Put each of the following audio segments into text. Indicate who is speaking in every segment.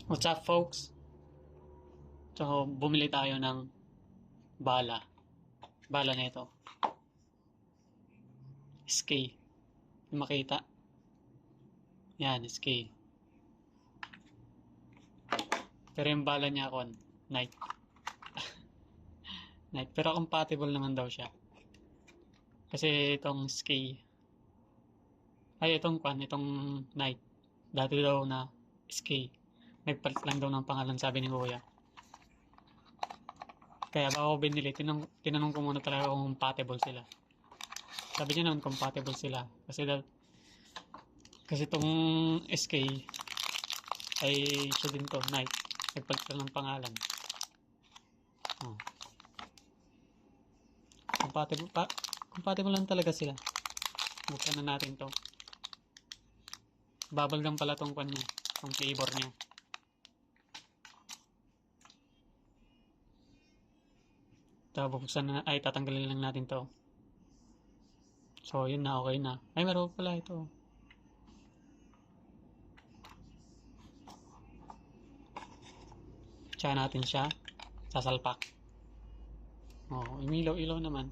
Speaker 1: What's up, folks? So, bumili tayo ng bala. Bala na ito. SK. Yung makita. Yan, SK. Pero yung bala niya ako, Night. Night. Pero compatible naman daw siya. Kasi itong SK. Itong Night. Dati daw na SK. Nagpalit lang daw ng pangalan, sabi ni Kuya. Kaya bago ko binili, tinanong ko muna talaga kung compatible sila. Sabi niya naman compatible sila. Kasi itong SK ay siya din to, Night. Nagpalit lang ng pangalan. Oh. Compatible lang talaga sila. Buksan na natin to. Bubble gum pala tong kanya, tong flavor niya. Tatanggalin lang natin to. So, yun na, okay na. Ay, meron pala ito. Tsaka natin siya sasalpak. Oh, umilaw-ilaw naman.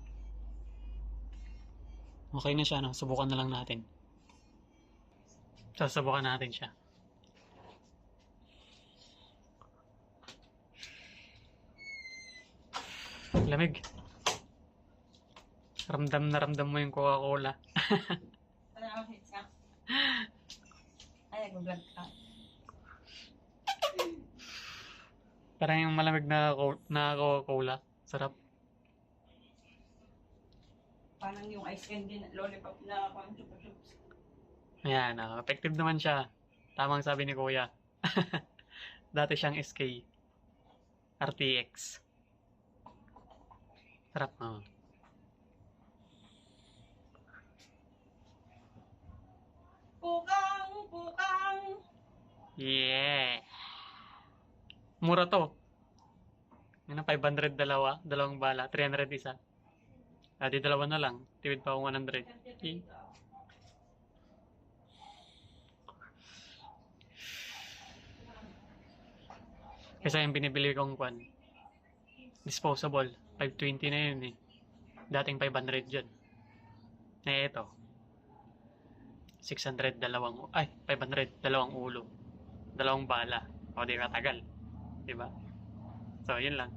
Speaker 1: Okay na siya, no? Subukan na lang natin. Subukan natin siya. Lamig. Ramdam na ramdam mo yung Coca-Cola.
Speaker 2: Ay, nag-vlog ka.
Speaker 1: Parang yung malamig na Coca-Cola. Sarap.
Speaker 2: Parang yung ice candy na lollipop na pang chupa-chups.
Speaker 1: Ayan, effective naman siya. Tamang sabi ni Kuya. Dati siyang SK. RTX. Sarap, no?
Speaker 2: Pukang!
Speaker 1: Yeah! Mura to. Yan ang 500 dalawang bala. 300 isa. Di dalawa na lang. Tiwid pa akong 100. Okay. Kasi yung binibili kong disposable. 520 na yun eh. Dating 500 dyan. Ito. 500 dalawang ulo. Dalawang bala. O di katagal. Diba? So, yun lang.